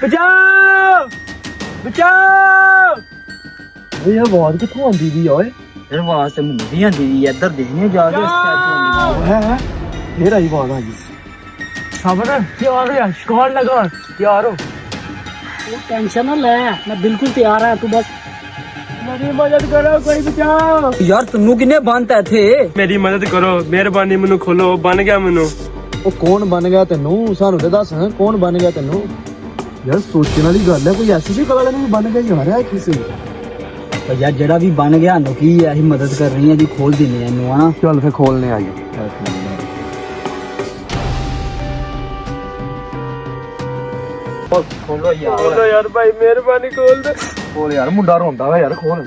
बचाओ बचाओ। ये आवाज कितों आंदी दी ओए? फिर आवाज ते मुंडी आंदी दी इधर देखने जाके है फिर आई आवाज आ गई। खबर तैयार हो यार, स्क्वाड लगा, तैयार हो। टेंशन ना ले, मैं बिल्कुल तैयार है, तू बस मेरी मदद करो, कोई बचाओ। यार तन्नू किन्ने बनता थे? मेरी मदद करो, मेहरबानी मैनू खोलो, बन गया मैनू। ओ कौन बन गया तेनू? सानू ते दस कौन बन गया तेनू? यार सोचने वाली गल है, कोई ऐसी भी कला नहीं बन गई यार है किसी। यार जेड़ा भी बन गया नु की अही मदद कर रही है जी, खोल दिने इनू है ना। चल फिर खोलने आइए। खोलो यार, खोलो यार भाई, मेहरबानी खोल दे। खोल यार, मुंडा रोंदा है यार, खोल।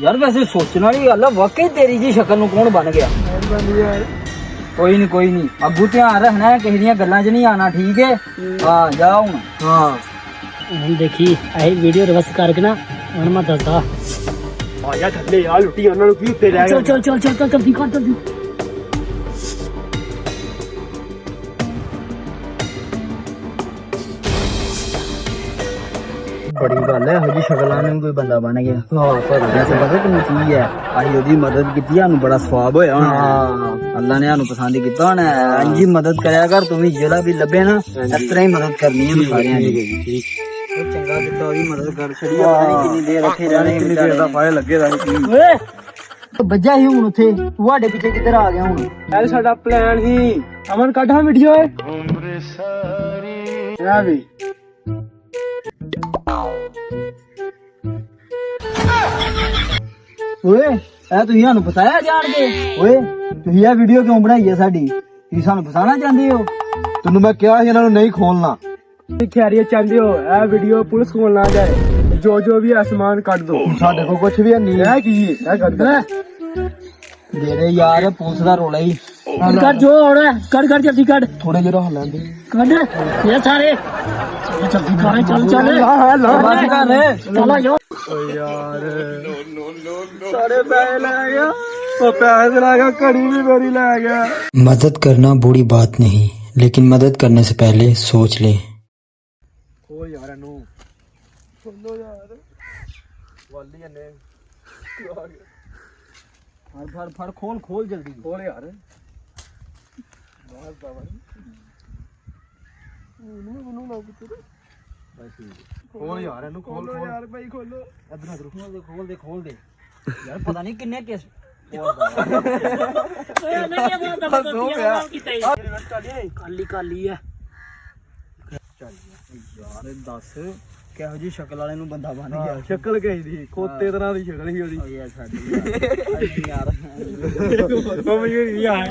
यार वैसे सोचना वाली गल है, वाकई तेरी जी शक्ल नु कौन बन गया? मेहरबानी यार। कोई नहीं अगू ध्यान रखना है, किसी दियां गल्लां च नहीं आना, ठीक है? हाँ जाओ हुण। हाँ हम देखी आई वीडियो रिवर्स करके ना ਹੁਣ ਮੈਂ ਦੱਸਦਾ। आजा थल्ले यार, लुटी ਉਹਨਾਂ ਨੂੰ ਕੀ ਉੱਤੇ ਰਹਿ चल ਗਿਆ। चल चल चल चल जल्दी कर जल्दी। बड़ी गल है, हजी शक्लां ने कोई बंदा बन गया। हाँ पर वैसे पता किन्नी चीज है, अही ओदी मदद की, सानू बड़ा स्वाब होया होना। अल्लाह ने सानू पसंद किया होना। इंज ही मदद करया कर, तू भी जेड़ा भी लभे ना इस तरह ही मदद करनी है सारियां दी। चंगा किता ओदी मदद कर छड़ी, पता नहीं कितनी देर रखे रहने, कितनी देर दा फायर लगे दा। ओए बज्जा ही हुन उथे, तुहाडे पीछे किधर आ गया हुन? यार साਡਾ प्लान ही अमन काढा वीडियो है या भी ओए ए तुसी सानू फसाया जान के? ओए तुसी ये वीडियो क्यों बनाई है साडी? तुसी सानू फसाना चाहते हो? तेनू मैं क्या इन्हां नू नहीं खोलना। खैरियत चाहते हो? ए वीडियो पुलिस को ना जाए, जो भी आसमान काट दो। साडे को कुछ भी नहीं है की है कर दे। दे दे यार, पुलिस दा रोला ही। कर जो हो रहा है, कर कर जल्दी कर थोड़े जरा हल्ला दे। कर ये सारे जल्दी कर, चल चल बस कर। चलो यो ओ यार सारे पैसे ले गया, ओ पैसे ले गया, घड़ी भी मेरी ले गया। मदद करना बुरी बात नहीं, लेकिन मदद करने से पहले सोच ले। खोल यार इनू, खोलो यार, वाली ने फड़ खोल खोल जल्दी खोल यार। बाहर बाहर खोल यार इनू, खोल खोल यार भाई खोलो। इधर इधर खोल दे यार, पता नहीं किन्ने केस काली काली है। यार दस किहो जी शक्ल वाले नू बंदा बन गया? शक्ल कही दी, खोते तरह दी शक्ल ही ओदी। यार साडी यार ओ मुझे यार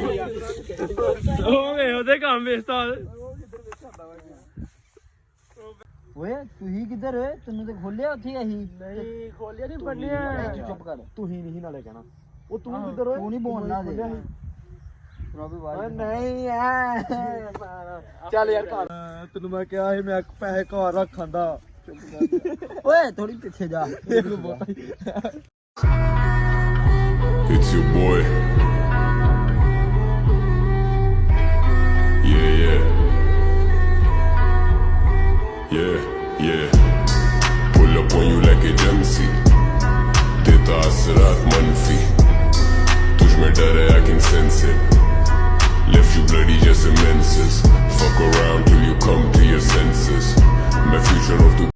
ओ वे ओदे काम बेस्ता। ओए तुही किधर है? तन्नू ते खोलिया उथे अही नहीं खोलिया नहीं बनया। चुप कर, तू ही नहीं नाले कहना। ओ तू किधर है? तू नहीं बोलना दे। ਓਏ ਨਹੀਂ ਐ ਚੱਲ ਯਾਰ ਘਰ ਤੈਨੂੰ ਮੈਂ ਕਿਹਾ ਸੀ ਮੈਂ ਪੈਸੇ ਘਰ ਰੱਖਾਂਦਾ। ओए थोड़ी पीछे जा। It's your boy. Yeah. Pull up on you like agency. देता असरात मनफी, तुझ में डर है I can sense it. Left you bloody just immenses. Fuck around till you come to your senses. My future of the